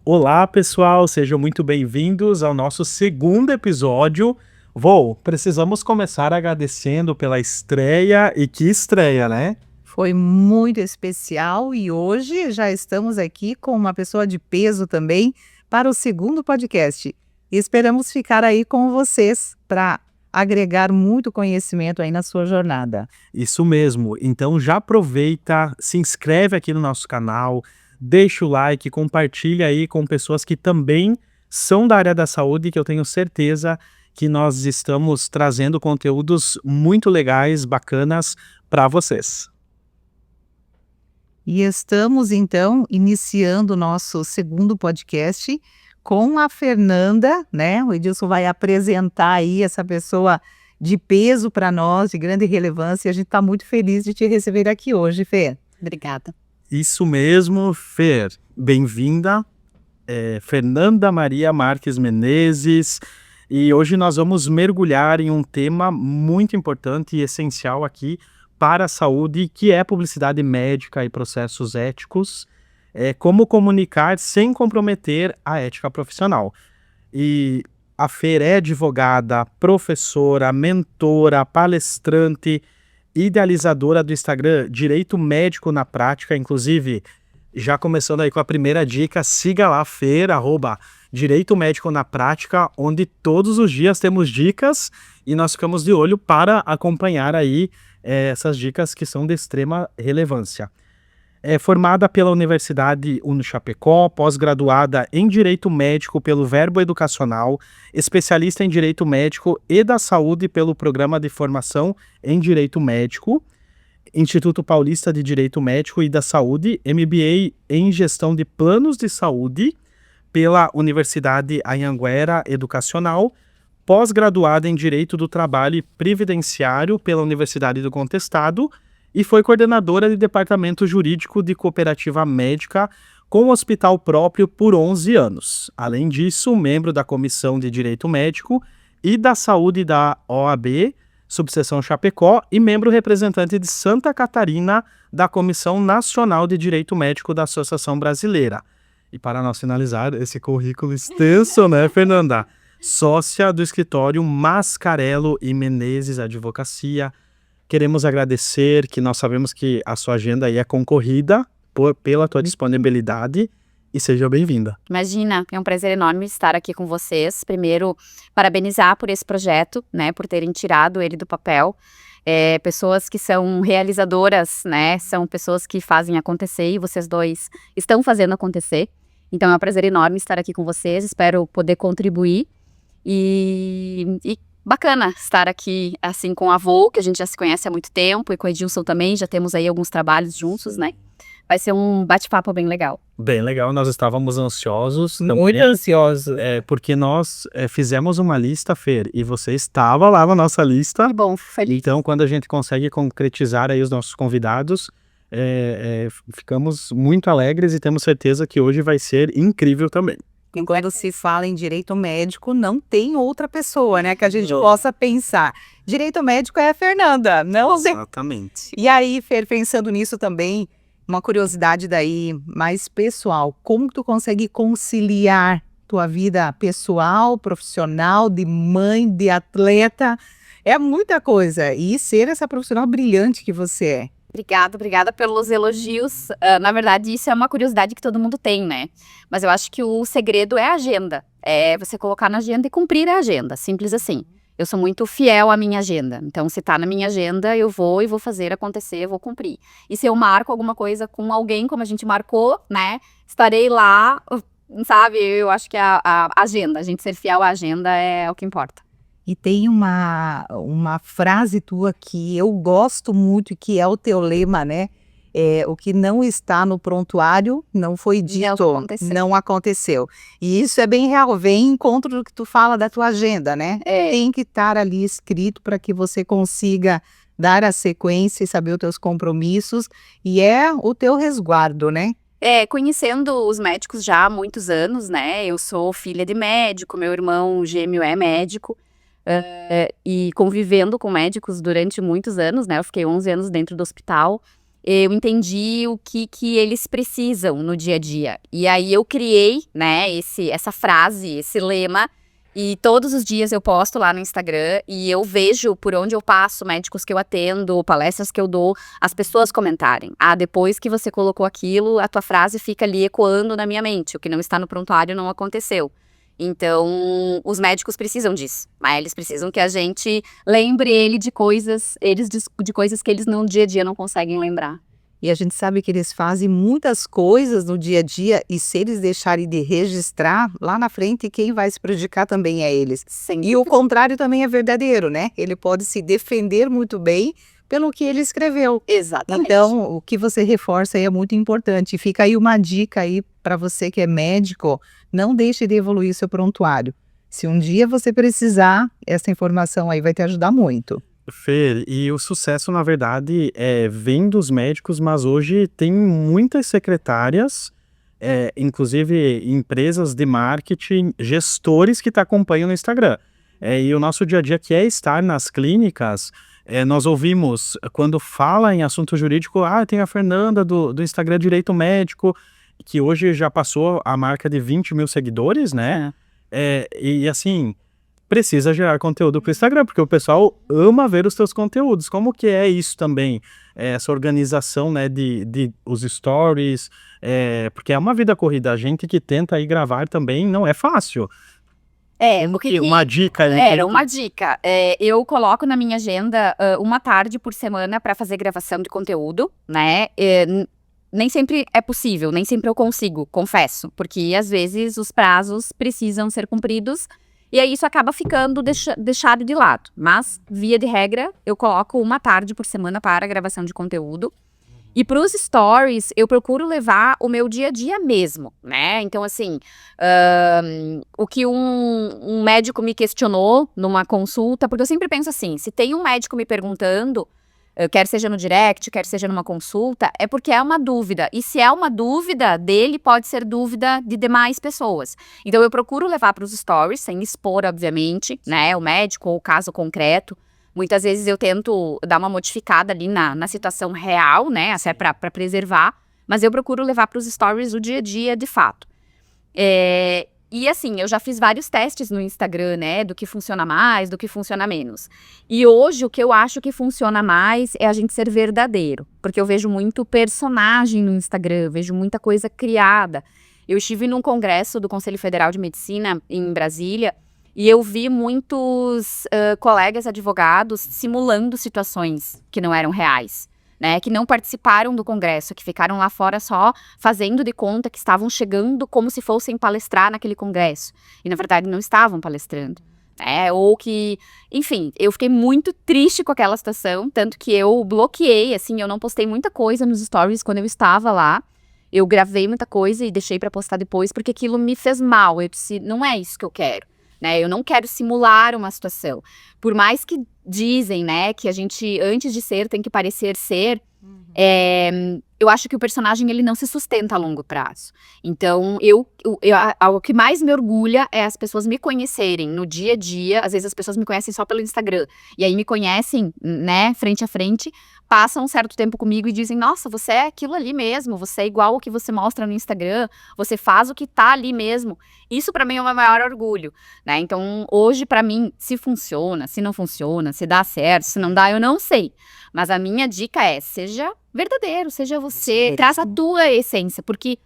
Olá, pessoal, sejam muito bem-vindos ao nosso segundo episódio. Precisamos começar agradecendo pela estreia, e que estreia, né? Foi muito especial e hoje já estamos aqui com uma pessoa de peso também para o segundo podcast. E esperamos ficar aí com vocês para agregar muito conhecimento aí na sua jornada. Isso mesmo, então já aproveita, se inscreve aqui no nosso canal, deixa o like, compartilha aí com pessoas que também são da área da saúde, que eu tenho certeza que nós estamos trazendo conteúdos muito legais, bacanas para vocês. E estamos então iniciando o nosso segundo podcast com a Fernanda, né? O Edilson vai apresentar aí essa pessoa de peso para nós, de grande relevância, e a gente está muito feliz de te receber aqui hoje, Fê. Obrigada. Isso mesmo, Fer. Bem-vinda, Fernanda Maria Marques Menezes. E hoje nós vamos mergulhar em um tema muito importante e essencial aqui para a saúde, que é publicidade médica e processos éticos. Como comunicar sem comprometer a ética profissional. E a Fer é advogada, professora, mentora, palestrante, idealizadora do Instagram Direito Médico na Prática. Inclusive, já começando aí com a primeira dica, siga lá, Fer, @Direito Médico na Prática, onde todos os dias temos dicas e nós ficamos de olho para acompanhar aí essas dicas que são de extrema relevância. É formada pela Universidade Uno-Chapecó, pós-graduada em Direito Médico pelo Verbo Educacional, especialista em Direito Médico e da Saúde pelo Programa de Formação em Direito Médico, Instituto Paulista de Direito Médico e da Saúde, MBA em Gestão de Planos de Saúde pela Universidade Anhanguera Educacional, pós-graduada em Direito do Trabalho e Previdenciário pela Universidade do Contestado, e foi coordenadora de Departamento Jurídico de Cooperativa Médica com hospital próprio por 11 anos. Além disso, membro da Comissão de Direito Médico e da Saúde da OAB, subseção Chapecó, e membro representante de Santa Catarina da Comissão Nacional de Direito Médico da Associação Brasileira. E para nós finalizar esse currículo extenso, né, Fernanda? Sócia do escritório Mascarello e Menezes Advocacia. Queremos agradecer, que nós sabemos que a sua agenda aí é concorrida pela tua disponibilidade, e seja bem-vinda. Imagina, é um prazer enorme estar aqui com vocês. Primeiro, parabenizar por esse projeto, né, por terem tirado ele do papel. Pessoas que são realizadoras, né, são pessoas que fazem acontecer, e vocês dois estão fazendo acontecer. Então é um prazer enorme estar aqui com vocês, espero poder contribuir e bacana estar aqui, assim, com a Vô, que a gente já se conhece há muito tempo, e com o Edilson também, já temos aí alguns trabalhos juntos, né? Vai ser um bate-papo bem legal. Bem legal, nós estávamos ansiosos. Muito ansioso. Porque nós fizemos uma lista, Fer, e você estava lá na nossa lista. Que bom, feliz. Então, quando a gente consegue concretizar aí os nossos convidados, ficamos muito alegres e temos certeza que hoje vai ser incrível também. Quando se fala em direito médico, não tem outra pessoa, né, que a gente possa pensar. Direito médico é a Fernanda, não sei. Exatamente. E aí, Fer, pensando nisso também, uma curiosidade daí mais pessoal, como tu consegue conciliar tua vida pessoal, profissional, de mãe, de atleta? É muita coisa. E ser essa profissional brilhante que você é. Obrigada pelos elogios. Na verdade, isso é uma curiosidade que todo mundo tem, né? Mas eu acho que o segredo é a agenda. É você colocar na agenda e cumprir a agenda, simples assim. Eu sou muito fiel à minha agenda. Então, se tá na minha agenda, eu vou fazer acontecer, eu vou cumprir. E se eu marco alguma coisa com alguém, como a gente marcou, né? Estarei lá, sabe? Eu acho que a agenda, a gente ser fiel à agenda é o que importa. E tem uma frase tua que eu gosto muito e que é o teu lema, né? O que não está no prontuário não foi dito, não aconteceu. E isso é bem real, vem em encontro do que tu fala da tua agenda, né? Tem que estar ali escrito para que você consiga dar a sequência e saber os teus compromissos, e é o teu resguardo, né? Conhecendo os médicos já há muitos anos, né? Eu sou filha de médico, meu irmão gêmeo é médico. E convivendo com médicos durante muitos anos, né? Eu fiquei 11 anos dentro do hospital. eu entendi o que eles precisam no dia a dia. E aí eu criei, né, essa frase, esse lema, e todos os dias eu posto lá no Instagram e eu vejo por onde eu passo, médicos que eu atendo, palestras que eu dou, as pessoas comentarem. Ah, depois que você colocou aquilo, a tua frase fica ali ecoando na minha mente. O que não está no prontuário não aconteceu. Então, os médicos precisam disso, mas eles precisam que a gente lembre de coisas que eles no dia a dia não conseguem lembrar. E a gente sabe que eles fazem muitas coisas no dia a dia e se eles deixarem de registrar, lá na frente quem vai se prejudicar também é eles. E o contrário também é verdadeiro, né? Ele pode se defender muito bem pelo que ele escreveu. Exatamente. Então, o que você reforça aí é muito importante. Fica aí uma dica aí para você que é médico, não deixe de evoluir seu prontuário. Se um dia você precisar, essa informação aí vai te ajudar muito. Fer, e o sucesso, na verdade, vem dos médicos, mas hoje tem muitas secretárias, inclusive empresas de marketing, gestores que te acompanham no Instagram. E o nosso dia a dia, que é estar nas clínicas, nós ouvimos, quando fala em assunto jurídico, tem a Fernanda do Instagram Direito Médico, que hoje já passou a marca de 20 mil seguidores, né? E assim, precisa gerar conteúdo para o Instagram, porque o pessoal ama ver os teus conteúdos. Como que é isso também? Essa organização, né, de os stories, porque é uma vida corrida. A gente que tenta ir gravar também não é fácil. Uma dica, né? Era uma dica. Eu coloco na minha agenda uma tarde por semana para fazer gravação de conteúdo, né? Nem sempre é possível, nem sempre eu consigo, confesso, porque às vezes os prazos precisam ser cumpridos e aí isso acaba ficando deixado de lado. Mas, via de regra, eu coloco uma tarde por semana para a gravação de conteúdo. E para os stories, eu procuro levar o meu dia a dia mesmo, né? Então, assim, o que um médico me questionou numa consulta, porque eu sempre penso assim, se tem um médico me perguntando, quer seja no direct, quer seja numa consulta, é porque é uma dúvida. E se é uma dúvida dele, pode ser dúvida de demais pessoas. Então, eu procuro levar para os stories, sem expor, obviamente, né, o médico ou o caso concreto. Muitas vezes eu tento dar uma modificada ali na situação real, né, até para preservar, mas eu procuro levar para os stories o dia a dia, de fato. E assim, eu já fiz vários testes no Instagram, né, do que funciona mais, do que funciona menos. E hoje o que eu acho que funciona mais é a gente ser verdadeiro, porque eu vejo muito personagem no Instagram, vejo muita coisa criada. Eu estive num congresso do Conselho Federal de Medicina em Brasília e eu vi muitos colegas advogados simulando situações que não eram reais. Né, que não participaram do congresso, que ficaram lá fora só fazendo de conta que estavam chegando como se fossem palestrar naquele congresso. E, na verdade, não estavam palestrando. Ou que, enfim, eu fiquei muito triste com aquela situação, tanto que eu bloqueei, assim, eu não postei muita coisa nos stories quando eu estava lá. Eu gravei muita coisa e deixei para postar depois, porque aquilo me fez mal. Eu disse, não é isso que eu quero. Né, eu não quero simular uma situação. Por mais que dizem, né, que a gente, antes de ser, tem que parecer ser, eu acho que o personagem, ele não se sustenta a longo prazo. Então, o que mais me orgulha é as pessoas me conhecerem no dia a dia. Às vezes as pessoas me conhecem só pelo Instagram, e aí me conhecem, né, frente a frente, passam um certo tempo comigo e dizem, nossa, você é aquilo ali mesmo, você é igual ao que você mostra no Instagram, você faz o que tá ali mesmo. Isso pra mim é o meu maior orgulho, né? Então, hoje pra mim, se funciona, se não funciona, se dá certo, se não dá, eu não sei. Mas a minha dica é, seja verdadeiro, seja você, traz a tua essência, porque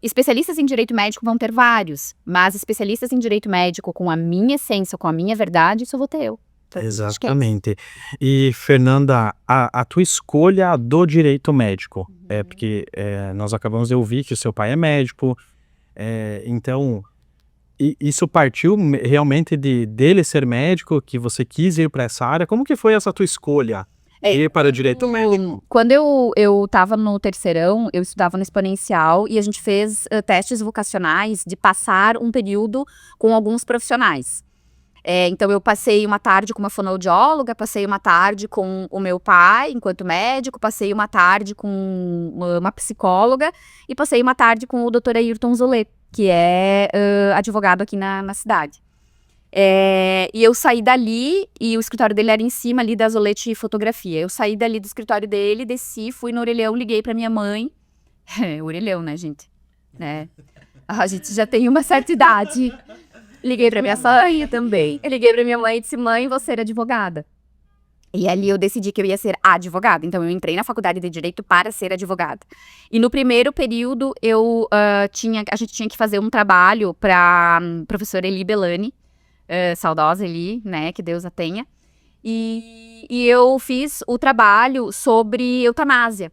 especialistas em direito médico vão ter vários, mas especialistas em direito médico com a minha essência, com a minha verdade, isso eu vou ter eu. Exatamente. E, Fernanda, a tua escolha do direito médico, porque nós acabamos de ouvir que o seu pai é médico, então, isso partiu realmente dele ser médico, que você quis ir para essa área? Como que foi essa tua escolha? Ir para o direito médico? Quando eu estava no terceirão, eu estudava no exponencial e a gente fez testes vocacionais de passar um período com alguns profissionais. Então, eu passei uma tarde com uma fonoaudióloga, passei uma tarde com o meu pai, enquanto médico, passei uma tarde com uma psicóloga e passei uma tarde com o Dr. Ayrton Zolê, que é advogado aqui na cidade. E eu saí dali, e o escritório dele era em cima ali da Azulete e Fotografia. Eu saí dali do escritório dele, desci, fui no orelhão, liguei pra minha mãe. Orelhão, né, gente? A gente já tem uma certa idade. Liguei pra minha mãe também. Eu liguei pra minha mãe e disse, mãe, vou ser advogada. E ali eu decidi que eu ia ser advogada. Então eu entrei na faculdade de Direito para ser advogada. E no primeiro período a gente tinha que fazer um trabalho para professora Eli Belani, saudosa Eli, né, que Deus a tenha. E eu fiz o trabalho sobre eutanásia.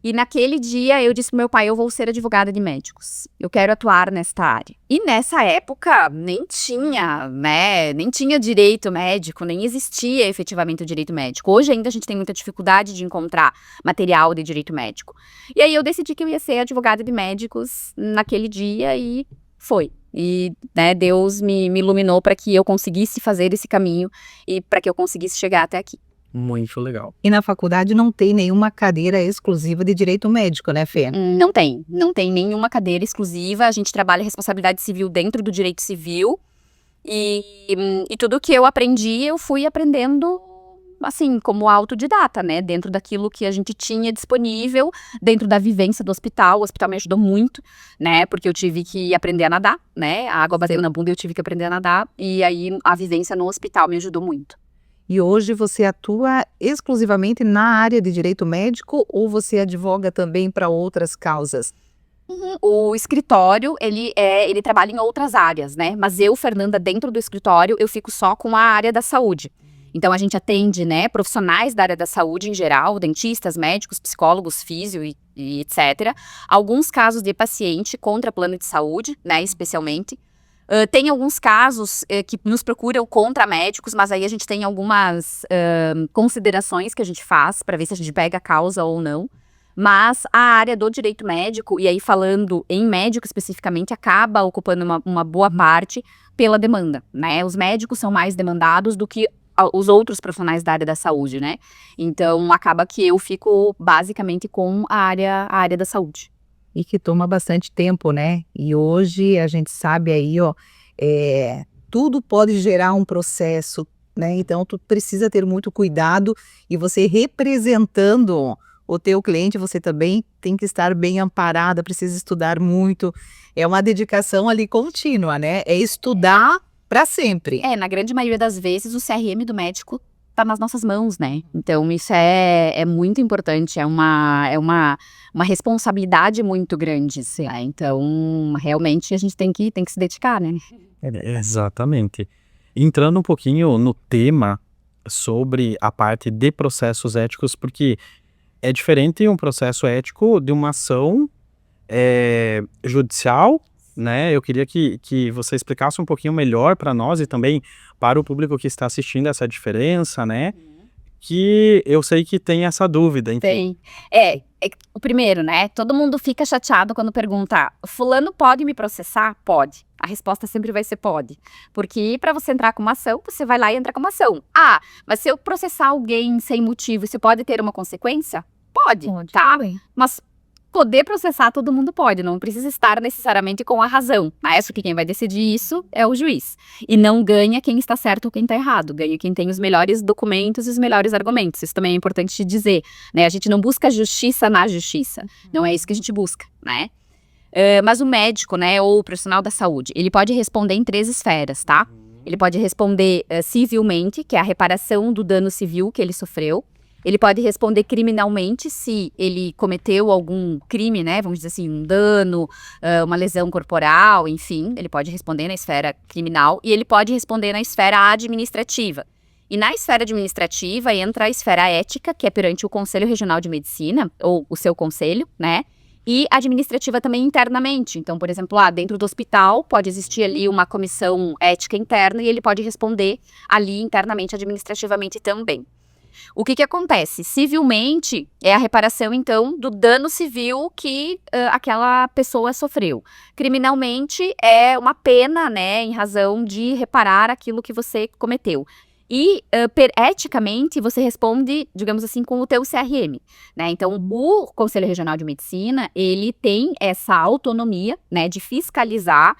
E naquele dia eu disse pro meu pai, eu vou ser advogada de médicos. Eu quero atuar nesta área. E nessa época nem tinha, né, nem tinha direito médico, nem existia efetivamente o direito médico. Hoje ainda a gente tem muita dificuldade de encontrar material de direito médico. E aí eu decidi que eu ia ser advogada de médicos naquele dia e foi. E, né, Deus me iluminou para que eu conseguisse fazer esse caminho e para que eu conseguisse chegar até aqui. Muito legal. E na faculdade não tem nenhuma cadeira exclusiva de direito médico, né, Fê? Não tem nenhuma cadeira exclusiva. A gente trabalha responsabilidade civil dentro do direito civil. E tudo que eu aprendi, eu fui aprendendo, assim, como autodidata, né? Dentro daquilo que a gente tinha disponível, dentro da vivência do hospital. O hospital me ajudou muito, né? Porque eu tive que aprender a nadar, né? A água bateu na bunda e eu tive que aprender a nadar. E aí a vivência no hospital me ajudou muito. E hoje você atua exclusivamente na área de direito médico ou você advoga também para outras causas? O escritório, ele trabalha em outras áreas, né? Mas eu, Fernanda, dentro do escritório, eu fico só com a área da saúde. Então, a gente atende, né, profissionais da área da saúde em geral, dentistas, médicos, psicólogos, físio e etc. Alguns casos de paciente contra plano de saúde, né, especialmente. Tem alguns casos que nos procuram contra médicos, mas aí a gente tem algumas considerações que a gente faz para ver se a gente pega a causa ou não. Mas a área do direito médico, e aí falando em médico especificamente, acaba ocupando uma boa parte pela demanda, né? Os médicos são mais demandados do que os outros profissionais da área da saúde, né? Então, acaba que eu fico basicamente com a área da saúde. E que toma bastante tempo, né? E hoje a gente sabe aí, ó, tudo pode gerar um processo, né? Então, tu precisa ter muito cuidado e você representando o teu cliente, você também tem que estar bem amparada, precisa estudar muito. É uma dedicação ali contínua, né? É estudar para sempre. Na grande maioria das vezes, o CRM do médico tá nas nossas mãos, né? Então, isso é muito importante, é uma responsabilidade muito grande, assim, né? Então, realmente, a gente tem que se dedicar, né? Exatamente. Entrando um pouquinho no tema sobre a parte de processos éticos, porque é diferente um processo ético de uma ação judicial, né? Eu queria que você explicasse um pouquinho melhor para nós e também para o público que está assistindo essa diferença, né? Que eu sei que tem essa dúvida. Enfim. Tem. O primeiro, né? Todo mundo fica chateado quando pergunta, fulano pode me processar? Pode. A resposta sempre vai ser pode. Porque para você entrar com uma ação, você vai lá e entra com uma ação. Mas se eu processar alguém sem motivo, isso pode ter uma consequência? Pode, tá? Mas poder processar todo mundo pode, não precisa estar necessariamente com a razão. Mas que quem vai decidir isso é o juiz. E não ganha quem está certo ou quem está errado, ganha quem tem os melhores documentos e os melhores argumentos. Isso também é importante dizer, né? A gente não busca justiça na justiça, não é isso que a gente busca, né? Mas o médico, né, ou o profissional da saúde, ele pode responder em 3 esferas, tá? Ele pode responder civilmente, que é a reparação do dano civil que ele sofreu. Ele pode responder criminalmente se ele cometeu algum crime, né? Vamos dizer assim, um dano, uma lesão corporal, enfim. Ele pode responder na esfera criminal e ele pode responder na esfera administrativa. E na esfera administrativa entra a esfera ética, que é perante o Conselho Regional de Medicina, ou o seu conselho, né? E administrativa também internamente. Então, por exemplo, dentro do hospital pode existir ali uma comissão ética interna e ele pode responder ali internamente, administrativamente também. O que acontece? Civilmente, é a reparação, então, do dano civil que aquela pessoa sofreu. Criminalmente, é uma pena, né, em razão de reparar aquilo que você cometeu. E, eticamente, você responde, digamos assim, com o teu CRM, né? Então, o Conselho Regional de Medicina, ele tem essa autonomia, né, de fiscalizar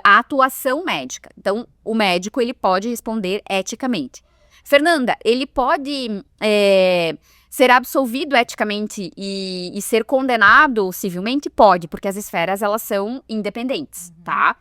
a atuação médica. Então, o médico, ele pode responder eticamente. Fernanda, ele pode ser absolvido eticamente e ser condenado civilmente? Pode, porque as esferas, elas são independentes, tá?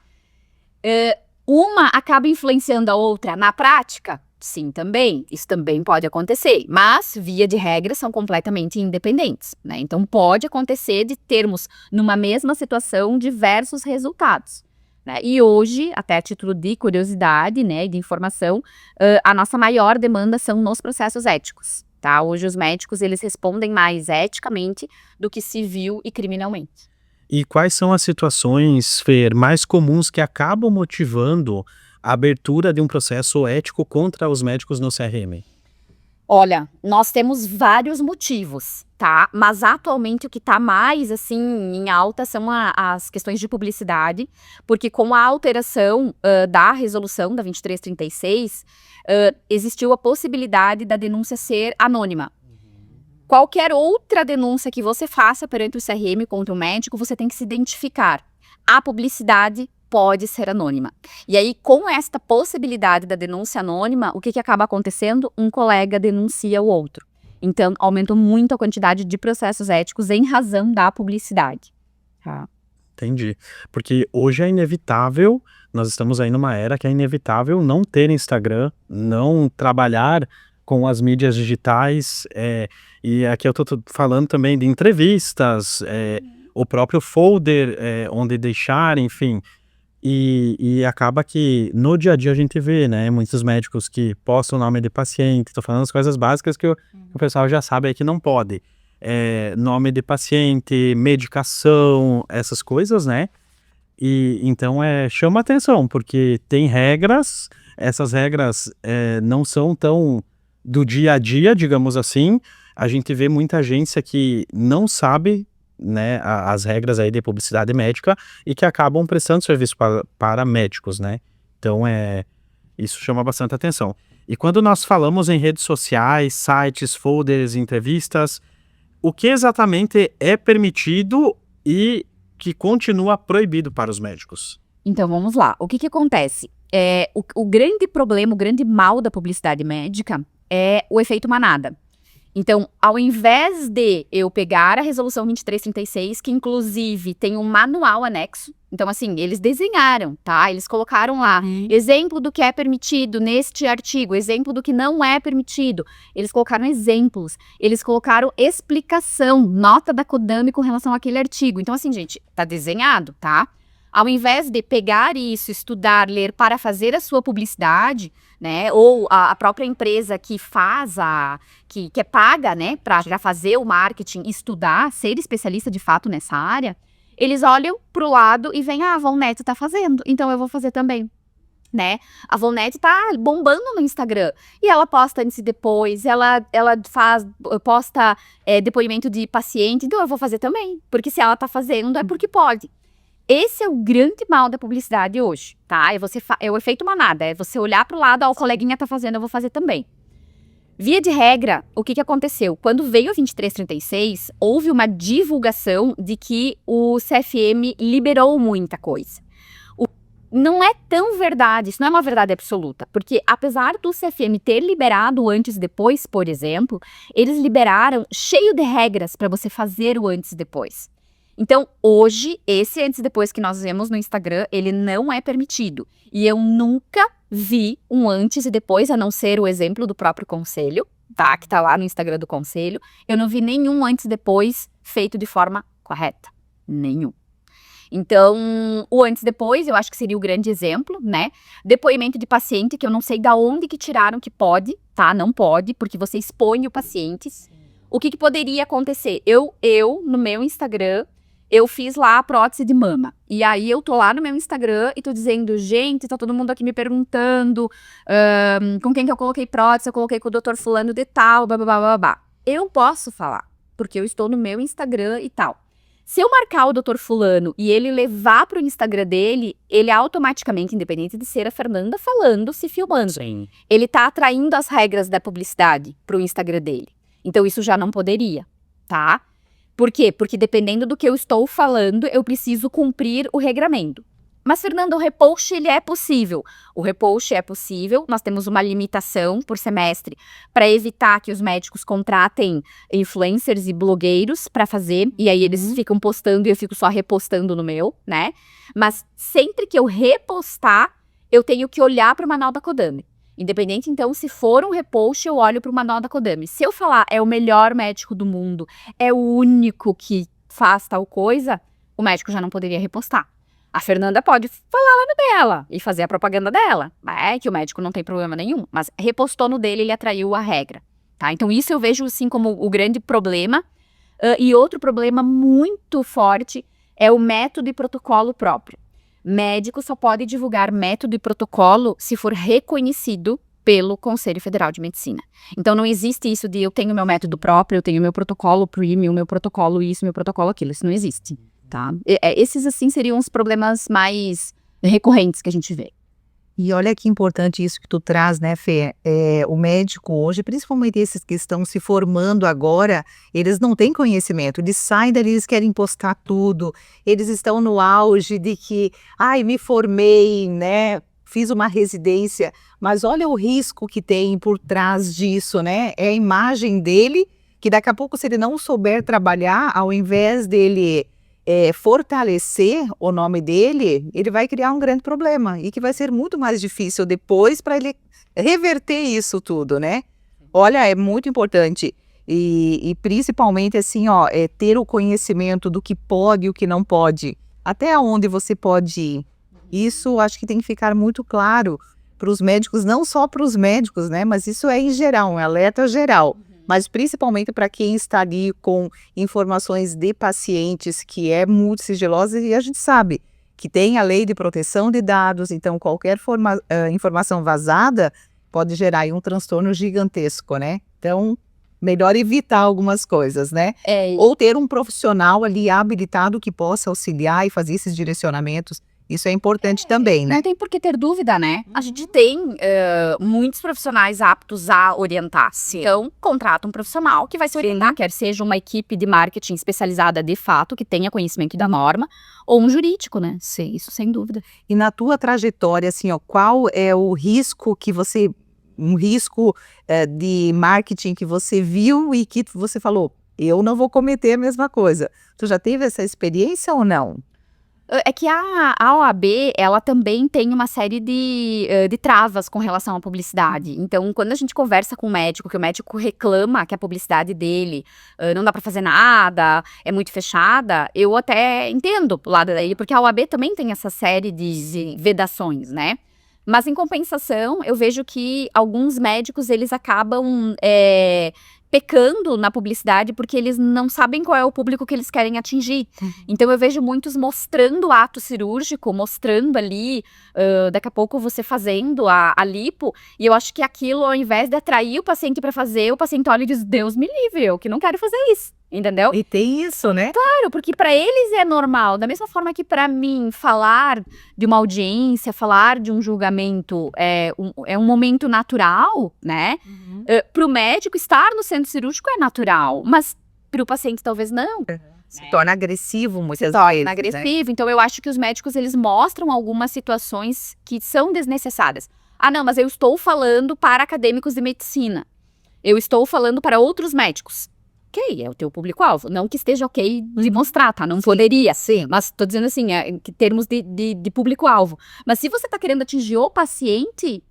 Uma acaba influenciando a outra na prática? Sim, também. Isso também pode acontecer, mas, via de regra, são completamente independentes, né? Então, pode acontecer de termos, numa mesma situação, diversos resultados, né? E hoje, até a título de curiosidade, né, e de informação, a nossa maior demanda são nos processos éticos, tá? Hoje, os médicos, eles respondem mais eticamente do que civil e criminalmente. E quais são as situações, Fer, mais comuns que acabam motivando a abertura de um processo ético contra os médicos no CRM? Olha, nós temos vários motivos, tá? Mas atualmente o que tá mais, assim, em alta são as questões de publicidade, porque com a alteração da resolução da 2336, existiu a possibilidade da denúncia ser anônima. Qualquer outra denúncia que você faça perante o CRM contra o médico, você tem que se identificar. A publicidade pode ser anônima. E aí, com esta possibilidade da denúncia anônima, o que acaba acontecendo? Um colega denuncia o outro. Então, aumentou muito a quantidade de processos éticos em razão da publicidade. Tá? Entendi. Porque hoje é inevitável, nós estamos aí numa era que é inevitável não ter Instagram, não trabalhar com as mídias digitais, e aqui eu tô falando também de entrevistas, o próprio folder onde deixar, enfim. E acaba que no dia a dia a gente vê, né, muitos médicos que postam o nome de paciente, tô falando as coisas básicas que o pessoal já sabe aí que não pode. Nome de paciente, medicação, essas coisas, né? E então chama atenção, porque tem regras, essas regras não são tão do dia a dia, digamos assim. A gente vê muita agência que não sabe, né, as regras aí de publicidade médica e que acabam prestando serviço para médicos, né? Então, isso chama bastante atenção. E quando nós falamos em redes sociais, sites, folders, entrevistas, o que exatamente é permitido e que continua proibido para os médicos? Então, vamos lá. O que acontece? O grande problema, o grande mal da publicidade médica é o efeito manada. Então, ao invés de eu pegar a resolução 2336, que inclusive tem um manual anexo, então assim, eles desenharam, tá? Eles colocaram lá, exemplo do que é permitido neste artigo, exemplo do que não é permitido. Eles colocaram exemplos, eles colocaram explicação, nota da CODAME com relação àquele artigo. Então assim, gente, tá desenhado, tá? Ao invés de pegar isso, estudar, ler para fazer a sua publicidade, né, ou a própria empresa que faz que é paga, né, para fazer o marketing, estudar, ser especialista de fato nessa área, eles olham pro lado e veem, a Volnete tá fazendo, então eu vou fazer também, né? A Volnete tá bombando no Instagram, e ela posta antes e depois, ela posta depoimento de paciente, então eu vou fazer também, porque se ela tá fazendo é porque pode. Esse é o grande mal da publicidade hoje, tá? É o efeito manada, é você olhar para o lado, o coleguinha tá fazendo, eu vou fazer também. Via de regra, o que aconteceu? Quando veio a 2336, houve uma divulgação de que o CFM liberou muita coisa. Não é tão verdade, isso não é uma verdade absoluta, porque apesar do CFM ter liberado o antes e depois, por exemplo, eles liberaram cheio de regras para você fazer o antes e depois. Então, hoje, esse antes e depois que nós vemos no Instagram, ele não é permitido. E eu nunca vi um antes e depois, a não ser o exemplo do próprio conselho, tá? Que tá lá no Instagram do conselho. Eu não vi nenhum antes e depois feito de forma correta. Nenhum. Então, o antes e depois, eu acho que seria o grande exemplo, né? Depoimento de paciente, que eu não sei da onde que tiraram que pode, tá? Não pode, porque você expõe o paciente. O que poderia acontecer? Eu, no meu Instagram, eu fiz lá a prótese de mama. E aí eu tô lá no meu Instagram e tô dizendo, gente, tá todo mundo aqui me perguntando com quem que eu coloquei prótese, eu coloquei com o doutor fulano de tal, babá. Eu posso falar, porque eu estou no meu Instagram e tal. Se eu marcar o doutor fulano e ele levar pro Instagram dele, ele automaticamente, independente de ser a Fernanda falando, se filmando. Sim. Ele tá atraindo as regras da publicidade pro Instagram dele. Então isso já não poderia, tá? Por quê? Porque dependendo do que eu estou falando, eu preciso cumprir o regramento. Mas, Fernanda, o repost, ele é possível. O repost é possível, nós temos uma limitação por semestre para evitar que os médicos contratem influencers e blogueiros para fazer, e aí eles ficam postando e eu fico só repostando no meu, né? Mas sempre que eu repostar, eu tenho que olhar para o manual da Kodami. Independente, então, se for um repost, eu olho para o manual da Kodami. Se eu falar, é o melhor médico do mundo, é o único que faz tal coisa, o médico já não poderia repostar. A Fernanda pode falar lá no dela e fazer a propaganda dela. É que o médico não tem problema nenhum, mas repostou no dele, ele atraiu a regra, tá? Então isso eu vejo, assim, como o grande problema. E outro problema muito forte é o método e protocolo próprio. Médico só pode divulgar método e protocolo se for reconhecido pelo Conselho Federal de Medicina. Então não existe isso de eu tenho meu método próprio, eu tenho meu protocolo premium, meu protocolo isso, meu protocolo aquilo. Isso não existe. Tá? Esses, assim, seriam os problemas mais recorrentes que a gente vê. E olha que importante isso que tu traz, né, Fê? O médico hoje, principalmente esses que estão se formando agora, eles não têm conhecimento, eles saem dali, eles querem postar tudo, eles estão no auge de que, me formei, né, fiz uma residência, mas olha o risco que tem por trás disso, né? É a imagem dele, que daqui a pouco, se ele não souber trabalhar, ao invés dele fortalecer o nome dele, ele vai criar um grande problema e que vai ser muito mais difícil depois para ele reverter isso tudo, né? Olha, é muito importante e principalmente assim, ter o conhecimento do que pode e o que não pode, até onde você pode ir. Isso acho que tem que ficar muito claro para os médicos, não só para os médicos, né? Mas isso é em geral, um alerta geral. Mas principalmente para quem está ali com informações de pacientes que é muito sigilosa, e a gente sabe que tem a lei de proteção de dados, então qualquer informação vazada pode gerar aí um transtorno gigantesco, né? Então, melhor evitar algumas coisas, né? Ou ter um profissional ali habilitado que possa auxiliar e fazer esses direcionamentos. Isso é importante também, né? Não tem por que ter dúvida, né? A gente tem muitos profissionais aptos a orientar. Sim. Então, contrata um profissional que vai se orientar, quer seja uma equipe de marketing especializada de fato, que tenha conhecimento da norma, ou um jurídico, né? Sim, isso sem dúvida. E na tua trajetória, assim, qual é o risco que você... Um risco de marketing que você viu e que você falou, eu não vou cometer a mesma coisa. Tu já teve essa experiência ou não? É que a OAB, ela também tem uma série de travas com relação à publicidade. Então, quando a gente conversa com o médico, que o médico reclama que a publicidade dele não dá para fazer nada, é muito fechada, eu até entendo o lado dele, porque a OAB também tem essa série de vedações, né? Mas, em compensação, eu vejo que alguns médicos, eles acabam pecando na publicidade porque eles não sabem qual é o público que eles querem atingir. Então eu vejo muitos mostrando o ato cirúrgico, mostrando ali, daqui a pouco você fazendo a lipo, e eu acho que aquilo, ao invés de atrair o paciente para fazer, o paciente olha e diz, Deus me livre, eu que não quero fazer isso. Entendeu? E tem isso, né? Claro, porque para eles é normal. Da mesma forma que para mim, falar de uma audiência, falar de um julgamento é um momento natural, né? Para o médico, estar no centro cirúrgico é natural, mas para o paciente talvez não. Se torna agressivo muitas vezes. Se torna agressivo. Né? Então eu acho que os médicos, eles mostram algumas situações que são desnecessárias. Não, mas eu estou falando para acadêmicos de medicina. Eu estou falando para outros médicos. Ok, é o teu público-alvo. Não que esteja ok de mostrar, tá? Não poderia, sim. Mas tô dizendo assim, em termos de público-alvo. Mas se você tá querendo atingir o paciente...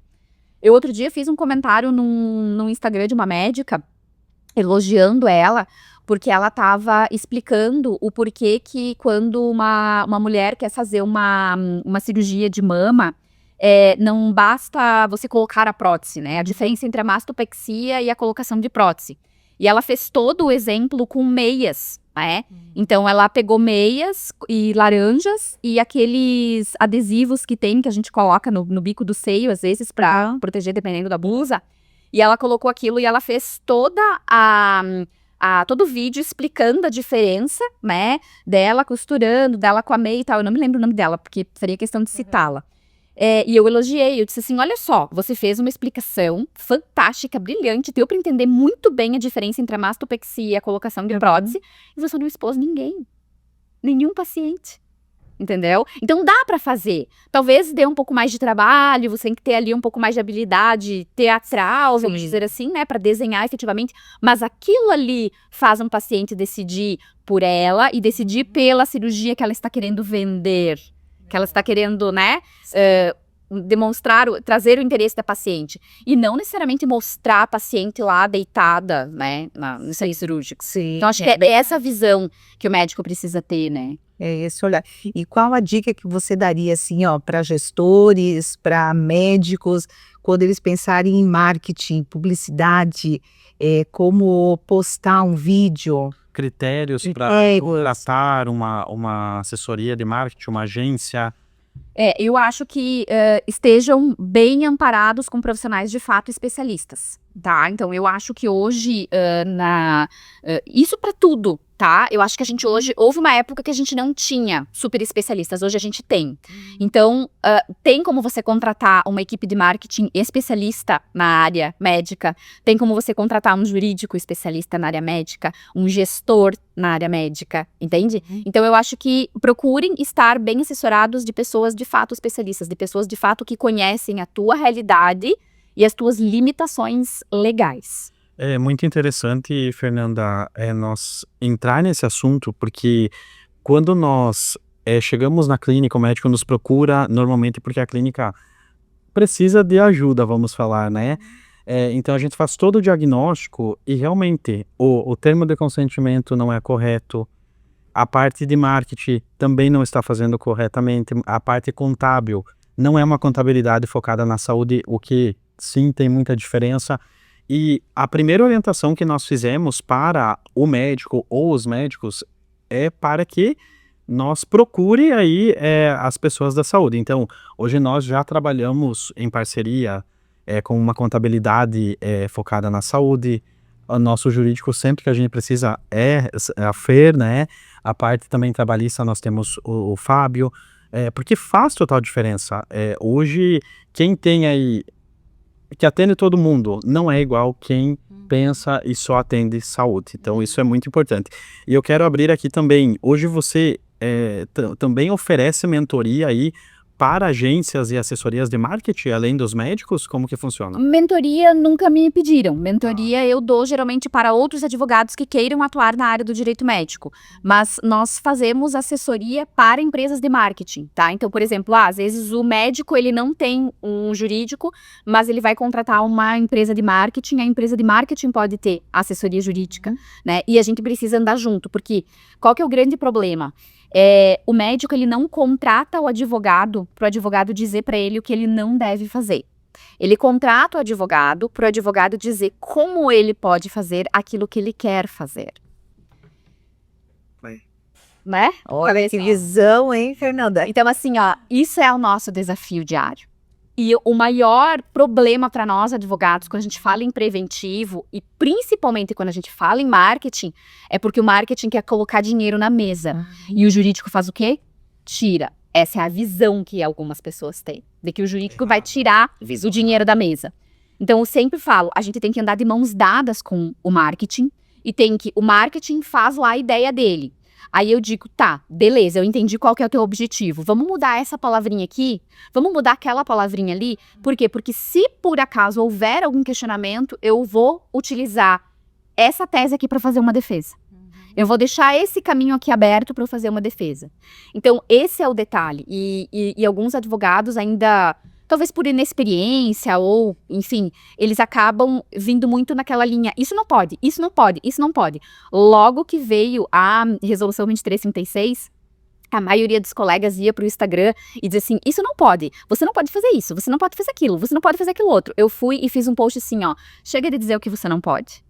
Eu outro dia fiz um comentário no Instagram de uma médica, elogiando ela, porque ela tava explicando o porquê que quando uma mulher quer fazer uma cirurgia de mama, não basta você colocar a prótese, né? A diferença entre a mastopexia e a colocação de prótese. E ela fez todo o exemplo com meias, né? Então, ela pegou meias e laranjas e aqueles adesivos que tem, que a gente coloca no bico do seio, às vezes, pra proteger, dependendo da blusa. E ela colocou aquilo e ela fez todo o vídeo explicando a diferença, né? Dela costurando, dela com a meia e tal. Eu não me lembro o nome dela, porque faria questão de citá-la. E eu elogiei, eu disse assim, olha só, você fez uma explicação fantástica, brilhante, deu para entender muito bem a diferença entre a mastopexia e a colocação de prótese, e você não expôs ninguém, nenhum paciente. entendeu? Então dá pra fazer. Talvez dê um pouco mais de trabalho, você tem que ter ali um pouco mais de habilidade teatral, vamos dizer assim, né, pra desenhar efetivamente, mas aquilo ali faz um paciente decidir por ela e decidir pela cirurgia que ela está querendo vender, que ela está querendo, né, demonstrar, trazer o interesse da paciente. E não necessariamente mostrar a paciente lá deitada, né, no centro cirúrgico. Sim. Então, acho que é essa visão que o médico precisa ter, né. É esse olhar. E qual a dica que você daria, assim, ó, para gestores, para médicos, quando eles pensarem em marketing, publicidade, como postar um vídeo? Critérios para Critérios. contratar uma assessoria de marketing, uma agência. Eu acho que estejam bem amparados com profissionais de fato especialistas, tá? Então, eu acho que hoje, isso para tudo, tá? Eu acho que a gente hoje, houve uma época que a gente não tinha super especialistas, hoje a gente tem. Então, tem como você contratar uma equipe de marketing especialista na área médica, tem como você contratar um jurídico especialista na área médica, um gestor na área médica, entende? Então, eu acho que procurem estar bem assessorados de pessoas de fato especialistas, de pessoas de fato que conhecem a tua realidade e as tuas limitações legais. É muito interessante, Fernanda, nós entrar nesse assunto, porque quando nós chegamos na clínica, o médico nos procura normalmente porque a clínica precisa de ajuda, vamos falar, né? Então a gente faz todo o diagnóstico e realmente o termo de consentimento não é correto, a parte de marketing também não está fazendo corretamente, a parte contábil não é uma contabilidade focada na saúde, o que sim tem muita diferença. E a primeira orientação que nós fizemos para o médico ou os médicos é para que nós procure aí as pessoas da saúde. Então, hoje nós já trabalhamos em parceria com uma contabilidade focada na saúde. O nosso jurídico, sempre que a gente precisa, é a Fer, né? A parte também trabalhista, nós temos o Fábio, porque faz total diferença. Hoje, quem tem aí que atende todo mundo, não é igual quem pensa e só atende saúde. Então, isso é muito importante. E eu quero abrir aqui também, hoje você também oferece mentoria aí para agências e assessorias de marketing, além dos médicos? Como que funciona? Mentoria nunca me pediram. Mentoria eu dou geralmente para outros advogados que queiram atuar na área do direito médico. Mas nós fazemos assessoria para empresas de marketing, tá? Então, por exemplo, às vezes o médico ele não tem um jurídico, mas ele vai contratar uma empresa de marketing. A empresa de marketing pode ter assessoria jurídica, né? E a gente precisa andar junto, porque qual que é o grande problema? O médico ele não contrata o advogado para o advogado dizer para ele o que ele não deve fazer. Ele contrata o advogado para o advogado dizer como ele pode fazer aquilo que ele quer fazer. Né? Olha que visão, hein, Fernanda? Então, assim, ó, isso é o nosso desafio diário. E o maior problema para nós, advogados, quando a gente fala em preventivo e principalmente quando a gente fala em marketing, é porque o marketing quer colocar dinheiro na mesa. E o jurídico faz o quê? Tira. Essa é a visão que algumas pessoas têm, de que o jurídico vai tirar o dinheiro da mesa. Então, eu sempre falo, a gente tem que andar de mãos dadas com o marketing e o marketing faz lá a ideia dele. Aí eu digo, tá, beleza, eu entendi qual que é o teu objetivo. Vamos mudar essa palavrinha aqui? Vamos mudar aquela palavrinha ali? Por quê? Porque se por acaso houver algum questionamento, eu vou utilizar essa tese aqui para fazer uma defesa. Eu vou deixar esse caminho aqui aberto para eu fazer uma defesa. Então, esse é o detalhe. E alguns advogados ainda, talvez por inexperiência ou, enfim, eles acabam vindo muito naquela linha, isso não pode, isso não pode, isso não pode. Logo que veio a resolução 2336, a maioria dos colegas ia para o Instagram e dizia assim, isso não pode, você não pode fazer isso, você não pode fazer aquilo, você não pode fazer aquilo outro. Eu fui e fiz um post assim, ó, chega de dizer o que você não pode.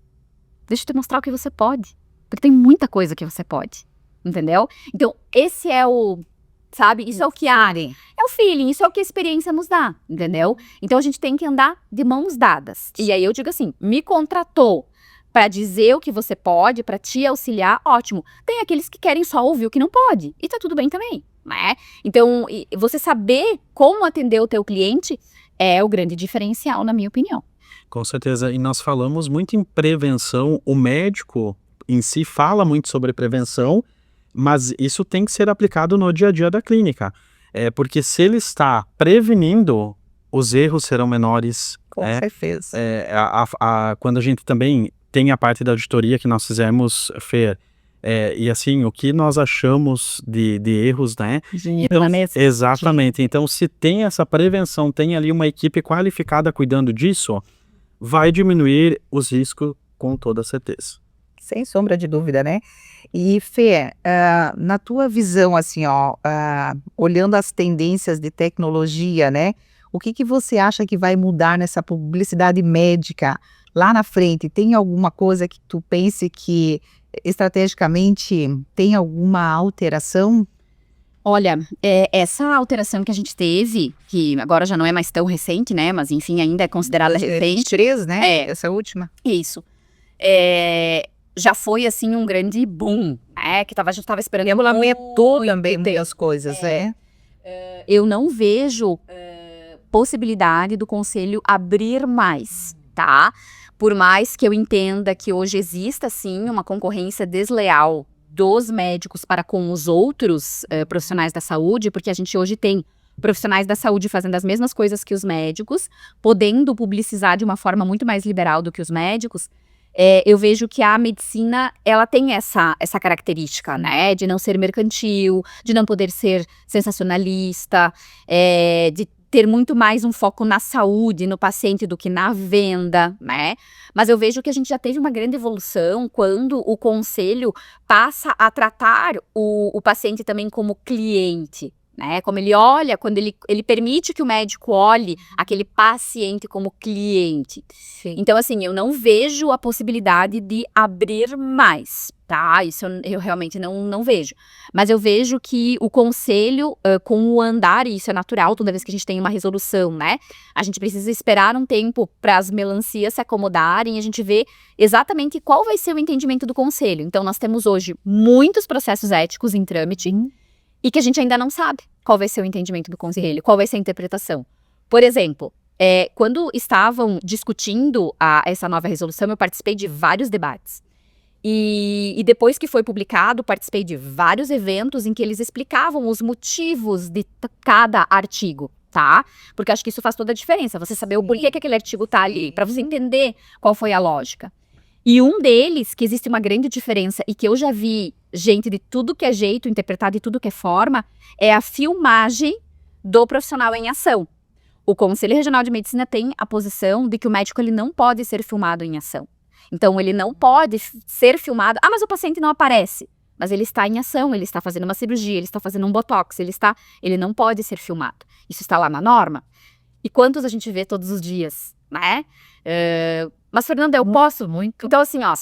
Deixa eu te mostrar o que você pode, porque tem muita coisa que você pode, entendeu? Então, esse é o... Sabe? Isso é o que é o feeling, isso é o que a experiência nos dá, entendeu? Então a gente tem que andar de mãos dadas. E aí eu digo assim, me contratou para dizer o que você pode, para te auxiliar, ótimo. Tem aqueles que querem só ouvir o que não pode, e tá tudo bem também, né? Então, você saber como atender o teu cliente é o grande diferencial, na minha opinião. Com certeza, e nós falamos muito em prevenção, o médico em si fala muito sobre prevenção, Mas isso tem que ser aplicado no dia a dia da clínica, porque se ele está prevenindo, os erros serão menores. Com certeza. Quando a gente também tem a parte da auditoria que nós fizemos, Fer, e assim, o que nós achamos de erros, né? Dinheiro na mesa. Exatamente. Então, se tem essa prevenção, tem ali uma equipe qualificada cuidando disso, vai diminuir os riscos com toda certeza. Sem sombra de dúvida, né? E Fê, na tua visão, assim, ó, olhando as tendências de tecnologia, né? O que você acha que vai mudar nessa publicidade médica lá na frente? Tem alguma coisa que tu pense que estrategicamente tem alguma alteração? Olha, essa alteração que a gente teve, que agora já não é mais tão recente, né? Mas enfim, ainda é considerada recente. 23, né? Essa última. Isso. Já foi, assim, um grande boom, né? Que a gente estava esperando. Regulamentou também as coisas, Eu não vejo possibilidade do conselho abrir mais, tá? Por mais que eu entenda que hoje exista, sim, uma concorrência desleal dos médicos para com os outros profissionais da saúde, porque a gente hoje tem profissionais da saúde fazendo as mesmas coisas que os médicos, podendo publicizar de uma forma muito mais liberal do que os médicos. Eu vejo que a medicina, ela tem essa característica, né, de não ser mercantil, de não poder ser sensacionalista, de ter muito mais um foco na saúde, no paciente, do que na venda, né? Mas eu vejo que a gente já teve uma grande evolução quando o conselho passa a tratar o paciente também como cliente, né? Como ele olha, quando ele permite que o médico olhe aquele paciente como cliente. Sim. Então, assim, eu não vejo a possibilidade de abrir mais, tá? Isso eu realmente não vejo. Mas eu vejo que o conselho, com o andar, e isso é natural, toda vez que a gente tem uma resolução, né? A gente precisa esperar um tempo para as melancias se acomodarem, a gente vê exatamente qual vai ser o entendimento do conselho. Então, nós temos hoje muitos processos éticos em trâmite, e que a gente ainda não sabe qual vai ser o entendimento do conselho, qual vai ser a interpretação. Por exemplo, quando estavam discutindo essa nova resolução, eu participei de vários debates. E depois que foi publicado, participei de vários eventos em que eles explicavam os motivos de cada artigo, tá? Porque acho que isso faz toda a diferença, você saber o porquê que aquele artigo tá ali, para você entender qual foi a lógica. E um deles, que existe uma grande diferença e que eu já vi gente de tudo que é jeito interpretar de tudo que é forma, é a filmagem do profissional em ação. O Conselho Regional de Medicina tem a posição de que o médico ele não pode ser filmado em ação. Então, ele não pode ser filmado. Ah, mas o paciente não aparece. Mas ele está em ação, ele está fazendo uma cirurgia, ele está fazendo um botox, ele não pode ser filmado. Isso está lá na norma. E quantos a gente vê todos os dias, né? Mas, Fernanda, eu posso muito. Então, assim, ó,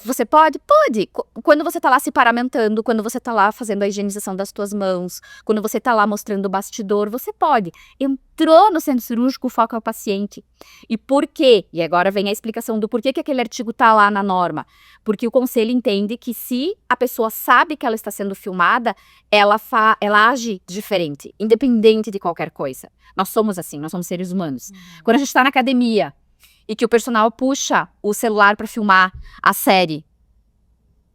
você pode? Pode. Quando você tá lá se paramentando, quando você tá lá fazendo a higienização das tuas mãos, quando você tá lá mostrando o bastidor, você pode. Entrou no centro cirúrgico, o foco é o paciente. E por quê? E agora vem a explicação do porquê que aquele artigo tá lá na norma. Porque o conselho entende que se a pessoa sabe que ela está sendo filmada, ela age diferente, independente de qualquer coisa. Nós somos assim, nós somos seres humanos. Quando a gente tá na academia, e que o personal puxa o celular para filmar a série.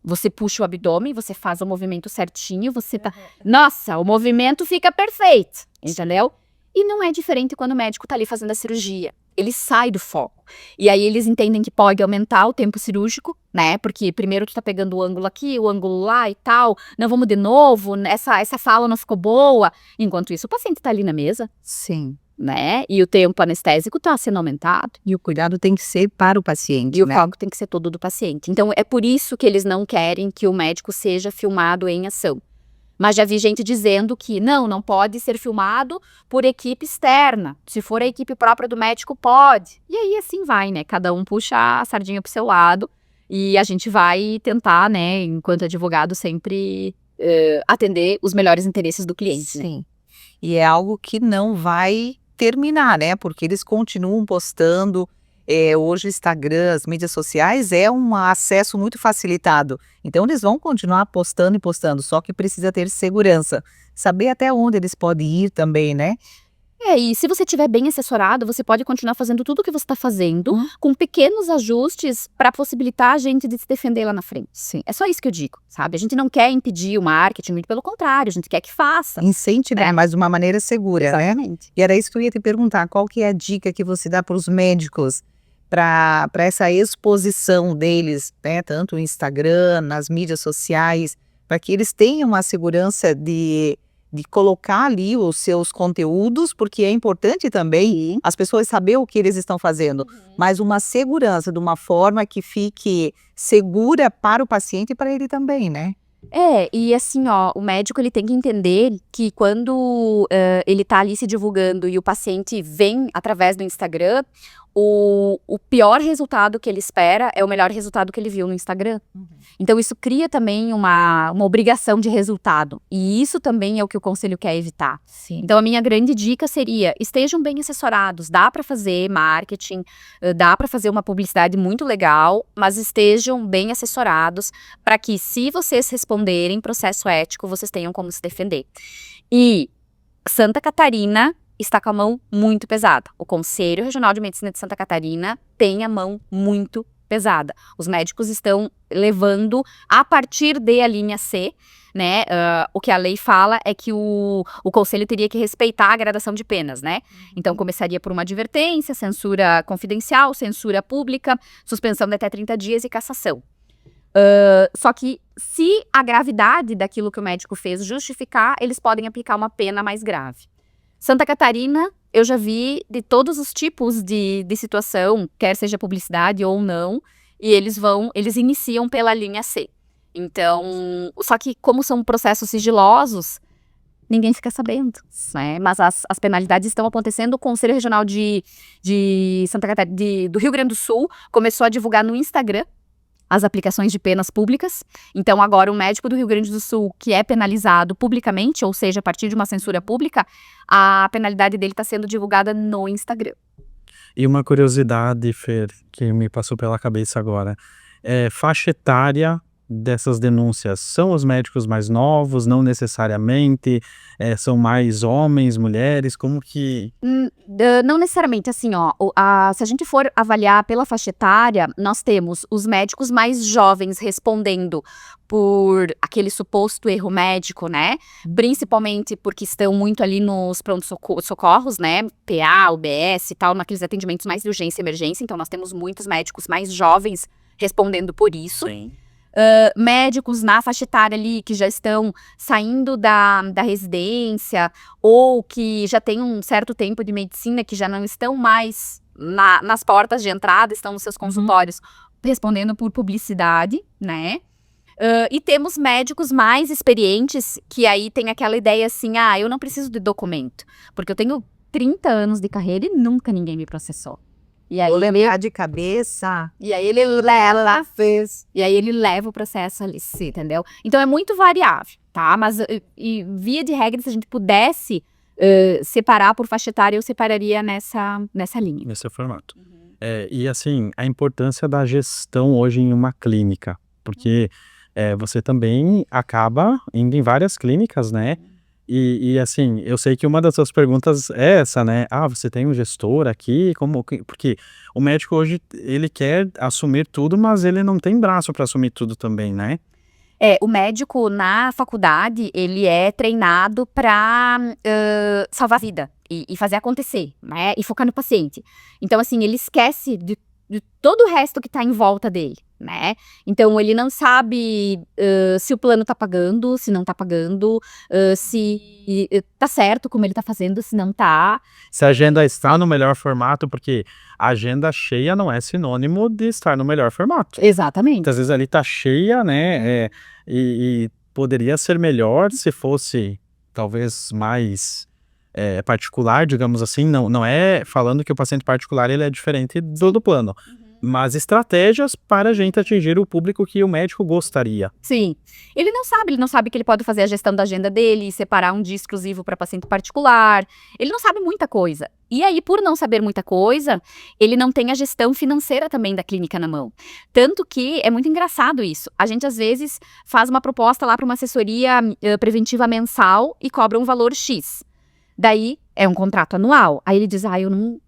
Você puxa o abdômen, você faz o movimento certinho, você tá... Nossa, o movimento fica perfeito, entendeu? E não é diferente quando o médico tá ali fazendo a cirurgia. Ele sai do foco. E aí eles entendem que pode aumentar o tempo cirúrgico, né? Porque primeiro tu tá pegando o ângulo aqui, o ângulo lá e tal. Não, vamos de novo, essa fala não ficou boa. Enquanto isso, o paciente tá ali na mesa. Sim. Né? E o tempo anestésico está sendo aumentado. E o cuidado tem que ser para o paciente, E o foco tem que ser todo do paciente. Então, é por isso que eles não querem que o médico seja filmado em ação. Mas já vi gente dizendo que não pode ser filmado por equipe externa. Se for a equipe própria do médico, pode. E aí, assim vai, né? Cada um puxa a sardinha pro seu lado. E a gente vai tentar, né, enquanto advogado, sempre atender os melhores interesses do cliente. Sim. Né? E é algo que não vai terminar, né? Porque eles continuam postando. Hoje o Instagram, as mídias sociais é um acesso muito facilitado. Então eles vão continuar postando e postando, só que precisa ter segurança. Saber até onde eles podem ir também, né? E se você estiver bem assessorado, você pode continuar fazendo tudo o que você está fazendo, com pequenos ajustes para possibilitar a gente de se defender lá na frente. Sim. É só isso que eu digo, sabe? A gente não quer impedir o marketing, muito pelo contrário, a gente quer que faça. Incentivar, mas de uma maneira segura, Exatamente. né? E era isso que eu ia te perguntar, qual que é a dica que você dá para os médicos para essa exposição deles, né? Tanto no Instagram, nas mídias sociais, para que eles tenham a segurança de colocar ali os seus conteúdos, porque é importante também as pessoas saber o que eles estão fazendo, mas uma segurança de uma forma que fique segura para o paciente e para ele também, né? E assim, ó, o médico ele tem que entender que quando ele tá ali se divulgando e o paciente vem através do Instagram, o pior resultado que ele espera é o melhor resultado que ele viu no Instagram. Então isso cria também uma obrigação de resultado, e isso também é o que o conselho quer evitar. Sim. Então a minha grande dica seria, estejam bem assessorados, dá para fazer marketing, dá para fazer uma publicidade muito legal, mas estejam bem assessorados para que, se vocês responderem processo ético, vocês tenham como se defender. E Santa Catarina está com a mão muito pesada. O Conselho Regional de Medicina de Santa Catarina tem a mão muito pesada. Os médicos estão levando a partir da linha C, né? O que a lei fala é que o conselho teria que respeitar a gradação de penas, né? Então começaria por uma advertência, censura confidencial, censura pública, suspensão de até 30 dias e cassação. Só que, se a gravidade daquilo que o médico fez justificar, eles podem aplicar uma pena mais grave. Santa Catarina, eu já vi de todos os tipos de situação, quer seja publicidade ou não, e eles iniciam pela linha C. Então, só que como são processos sigilosos, ninguém fica sabendo, né? Mas as penalidades estão acontecendo. O Conselho Regional de Santa Catarina, do Rio Grande do Sul, começou a divulgar no Instagram as aplicações de penas públicas. Então agora o médico do Rio Grande do Sul que é penalizado publicamente, ou seja, a partir de uma censura pública, a penalidade dele está sendo divulgada no Instagram. E uma curiosidade, Fer, que me passou pela cabeça agora, faixa etária dessas denúncias, são os médicos mais novos, não necessariamente, são mais homens, mulheres, como que... Não necessariamente, assim, ó, se a gente for avaliar pela faixa etária, nós temos os médicos mais jovens respondendo por aquele suposto erro médico, né, principalmente porque estão muito ali nos pronto-socorros, né, PA, UBS e tal, naqueles atendimentos mais de urgência e emergência. Então nós temos muitos médicos mais jovens respondendo por isso. Sim. Médicos na faixa etária ali que já estão saindo da residência ou que já têm um certo tempo de medicina, que já não estão mais nas portas de entrada, estão nos seus consultórios respondendo por publicidade, né? E temos médicos mais experientes que aí tem aquela ideia assim, eu não preciso de documento, porque eu tenho 30 anos de carreira e nunca ninguém me processou. E aí, vou lembrar de cabeça. E aí ele leva o processo ali, entendeu? Então é muito variável, tá? Mas via de regra, se a gente pudesse separar por faixa etária, eu separaria nessa linha. Nesse formato. E assim, a importância da gestão hoje em uma clínica, porque você também acaba indo em várias clínicas, né? E assim, eu sei que uma das suas perguntas é essa, né? Você tem um gestor aqui? Porque o médico hoje, ele quer assumir tudo, mas ele não tem braço para assumir tudo também, né? O médico na faculdade, ele é treinado para salvar a vida e fazer acontecer, né? E focar no paciente. Então, assim, ele esquece de todo o resto que está em volta dele, né? Então ele não sabe se o plano tá pagando, se não tá pagando, se tá certo como ele tá fazendo, se não tá. Se a agenda está no melhor formato, porque a agenda cheia não é sinônimo de estar no melhor formato. Exatamente. Muitas vezes ali tá cheia, né? E poderia ser melhor se fosse talvez mais particular, digamos assim. Não é falando que o paciente particular ele é diferente do plano. Mas estratégias para a gente atingir o público que o médico gostaria. Sim. Ele não sabe que ele pode fazer a gestão da agenda dele, separar um dia exclusivo para paciente particular. Ele não sabe muita coisa. E aí, por não saber muita coisa, ele não tem a gestão financeira também da clínica na mão. Tanto que é muito engraçado isso. A gente, às vezes, faz uma proposta lá para uma assessoria preventiva mensal e cobra um valor X. Daí, É um contrato anual. Aí ele diz,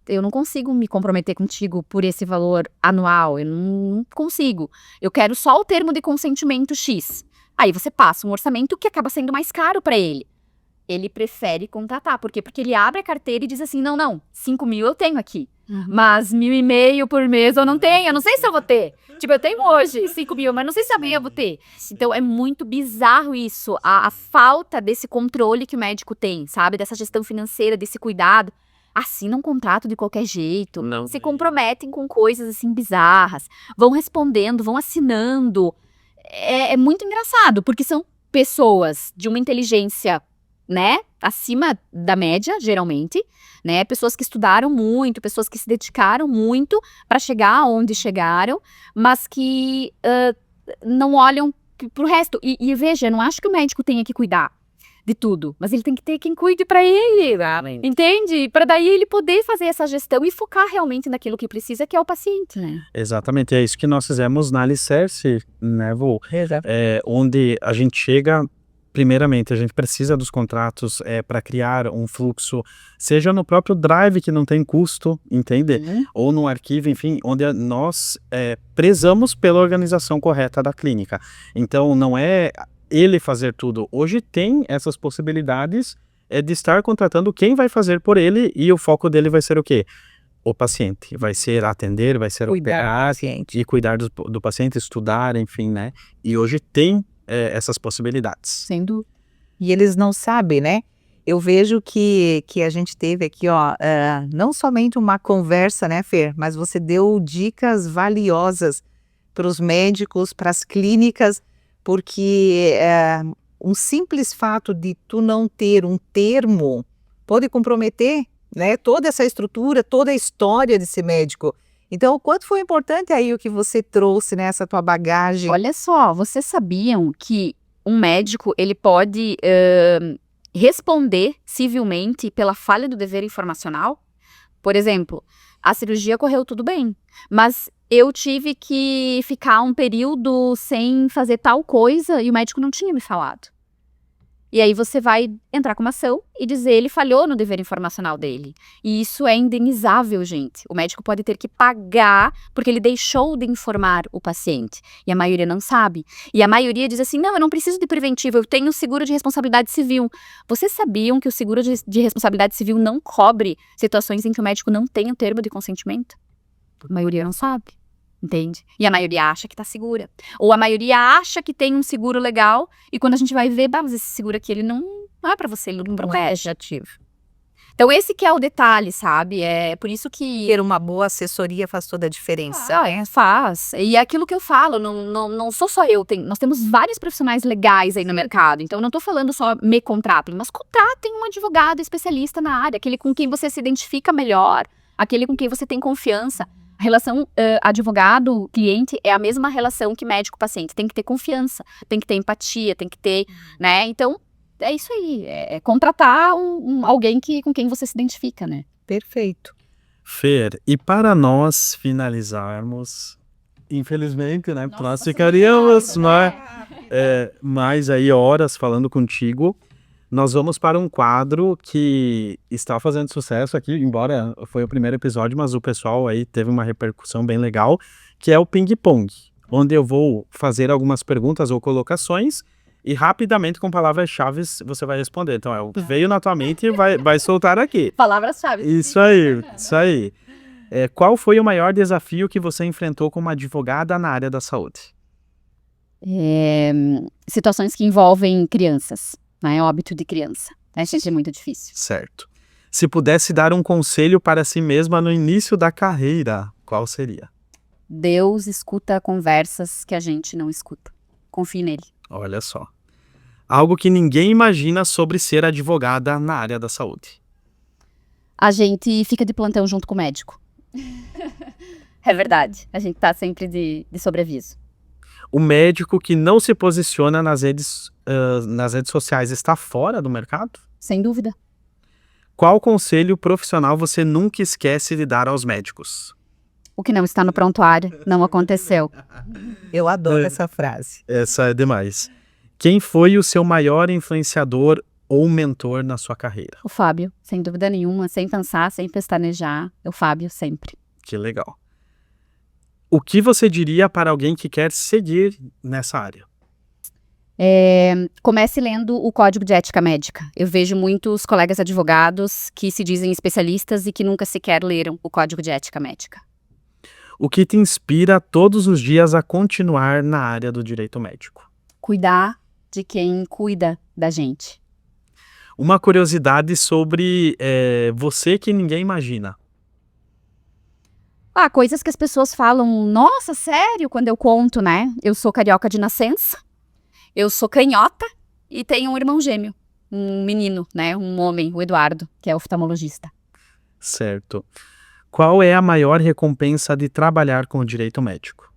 eu não consigo me comprometer contigo por esse valor anual, eu não consigo. Eu quero só o termo de consentimento X. Aí você passa um orçamento que acaba sendo mais caro para ele. Ele prefere contratar. Por quê? Porque ele abre a carteira e diz assim, não, 5 mil eu tenho aqui. Mas 1.500 por mês eu não tenho, eu não sei se eu vou ter. Tipo, eu tenho hoje 5 mil, mas não sei se amanhã eu vou ter. Então, é muito bizarro isso, a falta desse controle que o médico tem, sabe? Dessa gestão financeira, desse cuidado. Assinam um contrato de qualquer jeito, se comprometem com coisas assim bizarras, vão respondendo, vão assinando. É muito engraçado, porque são pessoas de uma inteligência, né, acima da média, geralmente, né, pessoas que estudaram muito, pessoas que se dedicaram muito para chegar onde chegaram, mas que não olham pro resto. E veja, eu não acho que o médico tenha que cuidar de tudo, mas ele tem que ter quem cuide para ele, entende? Para daí ele poder fazer essa gestão e focar realmente naquilo que precisa, que é o paciente, né? Exatamente, é isso que nós fizemos na Alicerce, né, Vô? Onde a gente chega. Primeiramente, a gente precisa dos contratos para criar um fluxo, seja no próprio Drive, que não tem custo, entende? Ou no arquivo, enfim, onde nós prezamos pela organização correta da clínica. Então, não é ele fazer tudo. Hoje tem essas possibilidades de estar contratando quem vai fazer por ele, e o foco dele vai ser o quê? O paciente. Vai ser atender, vai ser operar e cuidar do paciente, estudar, enfim, né? E hoje tem essas possibilidades. Sem dúvida. E eles não sabem, né? Eu vejo que a gente teve aqui, ó, não somente uma conversa, né, Fer? Mas você deu dicas valiosas para os médicos, para as clínicas, porque um simples fato de tu não ter um termo pode comprometer, né, toda essa estrutura, toda a história desse médico. Então, o quanto foi importante aí o que você trouxe nessa tua bagagem? Olha só, vocês sabiam que um médico, ele pode responder civilmente pela falha do dever informacional? Por exemplo, a cirurgia correu tudo bem, mas eu tive que ficar um período sem fazer tal coisa e o médico não tinha me falado. E aí você vai entrar com uma ação e dizer ele falhou no dever informacional dele. E isso é indenizável, gente. O médico pode ter que pagar porque ele deixou de informar o paciente. E a maioria não sabe. E a maioria diz assim, não, eu não preciso de preventivo, eu tenho seguro de responsabilidade civil. Vocês sabiam que o seguro de responsabilidade civil não cobre situações em que o médico não tem o termo de consentimento? A maioria não sabe. Entende? E a maioria acha que tá segura. Ou a maioria acha que tem um seguro legal e quando a gente vai ver, mas esse seguro aqui, ele não é pra você, ele não protege. Então esse que é o detalhe, sabe? É por isso que... Ter uma boa assessoria faz toda a diferença. Faz. E é aquilo que eu falo, não sou só eu, nós temos vários profissionais legais aí no mercado, então eu não tô falando só me contratem, mas contratem um advogado especialista na área, aquele com quem você se identifica melhor, aquele com quem você tem confiança. A relação advogado-cliente é a mesma relação que médico-paciente. Tem que ter confiança, tem que ter empatia, tem que ter, né? Então, é isso aí. É contratar alguém com quem você se identifica, né? Perfeito. Fer, e para nós finalizarmos, infelizmente, né? Nós ficaríamos mais aí horas falando contigo. Nós vamos para um quadro que está fazendo sucesso aqui, embora foi o primeiro episódio, mas o pessoal aí teve uma repercussão bem legal, que é o ping-pong, onde eu vou fazer algumas perguntas ou colocações e rapidamente com palavras-chave você vai responder. Então, veio na tua mente e vai soltar aqui. Palavras-chave. Isso aí. Qual foi o maior desafio que você enfrentou como advogada na área da saúde? Situações que envolvem crianças. É óbito de criança. Gente, é muito difícil. Certo. Se pudesse dar um conselho para si mesma no início da carreira, qual seria? Deus escuta conversas que a gente não escuta. Confie nele. Olha só. Algo que ninguém imagina sobre ser advogada na área da saúde. A gente fica de plantão junto com o médico. É verdade. A gente tá sempre de sobreaviso. O médico que não se posiciona nas redes sociais está fora do mercado? Sem dúvida. Qual conselho profissional você nunca esquece de dar aos médicos? O que não está no prontuário não aconteceu. Eu adoro essa frase. Essa é demais. Quem foi o seu maior influenciador ou mentor na sua carreira? O Fábio, sem dúvida nenhuma, sem pensar, sem pestanejar, o Fábio sempre. Que legal. O que você diria para alguém que quer seguir nessa área? Comece lendo o Código de Ética Médica. Eu vejo muitos colegas advogados que se dizem especialistas e que nunca sequer leram o Código de Ética Médica. O que te inspira todos os dias a continuar na área do direito médico? Cuidar de quem cuida da gente. Uma curiosidade sobre você que ninguém imagina. Coisas que as pessoas falam, nossa, sério, quando eu conto, né? Eu sou carioca de nascença, eu sou canhota e tenho um irmão gêmeo, um menino, né? Um homem, o Eduardo, que é oftalmologista. Certo. Qual é a maior recompensa de trabalhar com o direito médico?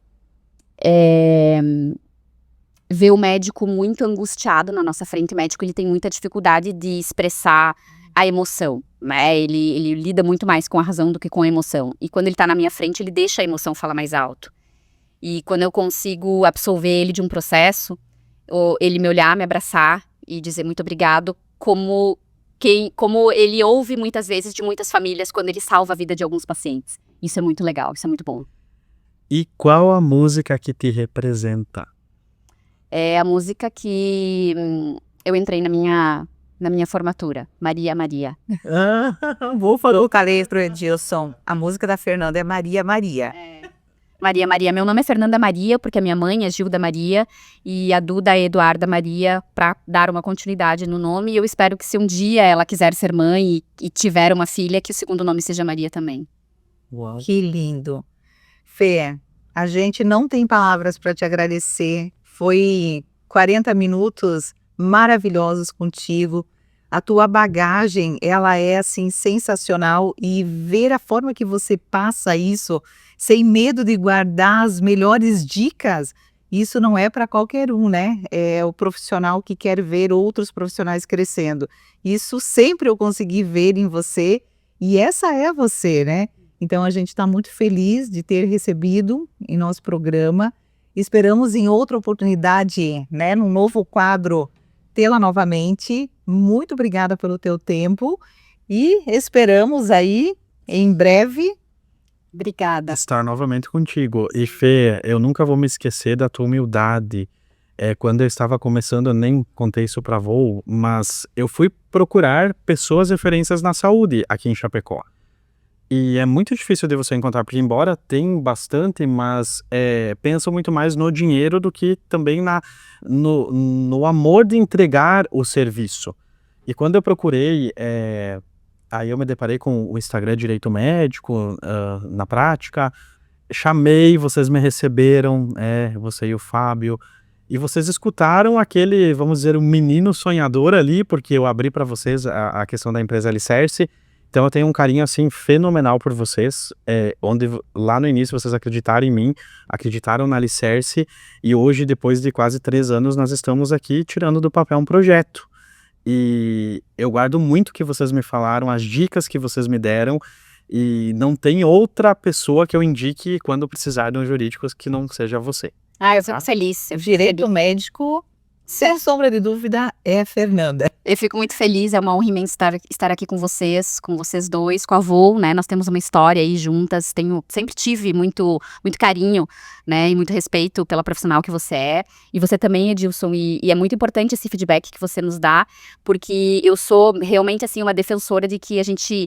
Ver o médico muito angustiado na nossa frente. O médico ele tem muita dificuldade de expressar a emoção, né? Ele lida muito mais com a razão do que com a emoção. E quando ele tá na minha frente, ele deixa a emoção falar mais alto. E quando eu consigo absolver ele de um processo, ou ele me olhar, me abraçar e dizer muito obrigado, como ele ouve muitas vezes de muitas famílias quando ele salva a vida de alguns pacientes. Isso é muito legal, isso é muito bom. E qual a música que te representa? É a música que eu entrei na minha formatura, Maria Maria. Vou falar. Eu falei pro Edilson, a música da Fernanda é Maria Maria. Maria Maria, meu nome é Fernanda Maria, porque a minha mãe é Gilda Maria e a Duda é Eduarda Maria, para dar uma continuidade no nome. E eu espero que se um dia ela quiser ser mãe e tiver uma filha, que o segundo nome seja Maria também. Uau. Que lindo. Fê, a gente não tem palavras para te agradecer. Foi 40 minutos maravilhosos contigo. A tua bagagem, ela é assim sensacional e ver a forma que você passa isso, sem medo de guardar as melhores dicas, isso não é para qualquer um, né? É o profissional que quer ver outros profissionais crescendo. Isso sempre eu consegui ver em você e essa é você, né? Então a gente está muito feliz de ter recebido em nosso programa. Esperamos em outra oportunidade, né, num novo quadro, tê-la novamente. Muito obrigada pelo teu tempo e esperamos aí em breve. Obrigada. Estar novamente contigo. E Fê, eu nunca vou me esquecer da tua humildade. Quando eu estava começando, eu nem contei isso para Voo, mas eu fui procurar pessoas referências na saúde aqui em Chapecó. E é muito difícil de você encontrar, porque embora tem bastante, mas pensam muito mais no dinheiro do que também no amor de entregar o serviço. E quando eu procurei, aí eu me deparei com o Instagram Direito Médico, na prática, chamei, vocês me receberam, você e o Fábio, e vocês escutaram aquele, vamos dizer, um menino sonhador ali, porque eu abri para vocês a questão da empresa Alicerce. Então eu tenho um carinho assim fenomenal por vocês, onde lá no início vocês acreditaram em mim, acreditaram na Alicerce, e hoje, depois de quase 3 anos, nós estamos aqui tirando do papel um projeto. E eu guardo muito o que vocês me falaram, as dicas que vocês me deram, e não tem outra pessoa que eu indique quando precisar de um jurídico que não seja você. Eu fico feliz. Direito médico, sem sombra de dúvida, é a Fernanda. Eu fico muito feliz, é uma honra imensa estar aqui com vocês dois, com a Voo, né? Nós temos uma história aí juntas, sempre tive muito carinho, né? E muito respeito pela profissional que você é. E você também, Edilson, e é muito importante esse feedback que você nos dá, porque eu sou realmente, assim, uma defensora de que a gente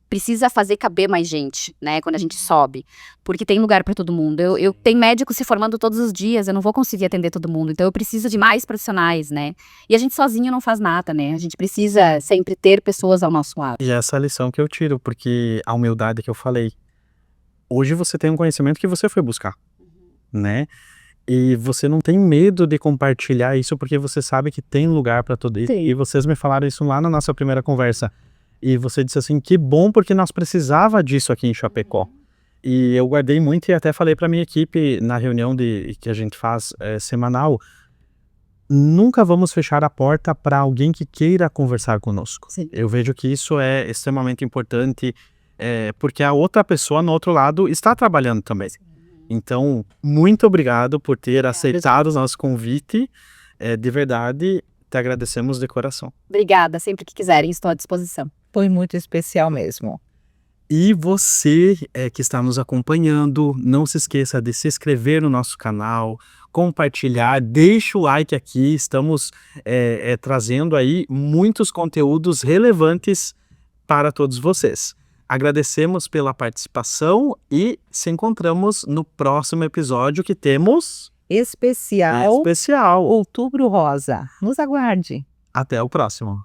precisa fazer caber mais gente, né? Quando a gente sobe, porque tem lugar para todo mundo. Eu tenho médicos se formando todos os dias, eu não vou conseguir atender todo mundo, então eu preciso de mais profissionais, né? E a gente sozinho não faz nada, né? A gente precisa sempre ter pessoas ao nosso lado. E essa é a lição que eu tiro, porque a humildade que eu falei. Hoje você tem um conhecimento que você foi buscar, né? E você não tem medo de compartilhar isso, porque você sabe que tem lugar para tudo isso. E vocês me falaram isso lá na nossa primeira conversa. E você disse assim, que bom, porque nós precisava disso aqui em Chapecó. E eu guardei muito e até falei para minha equipe na reunião que a gente faz semanal, nunca vamos fechar a porta para alguém que queira conversar conosco. Sim. Eu vejo que isso é extremamente importante, porque a outra pessoa no outro lado está trabalhando também. Então, muito obrigado por ter aceitado o nosso convite. De verdade, Te agradecemos de coração. Obrigada, sempre que quiserem, estou à disposição. Foi muito especial mesmo. E você que está nos acompanhando, não se esqueça de se inscrever no nosso canal, compartilhar, deixa o like aqui, estamos trazendo aí muitos conteúdos relevantes para todos vocês. Agradecemos pela participação e se encontramos no próximo episódio que temos... Especial Outubro Rosa. Nos aguarde. Até o próximo.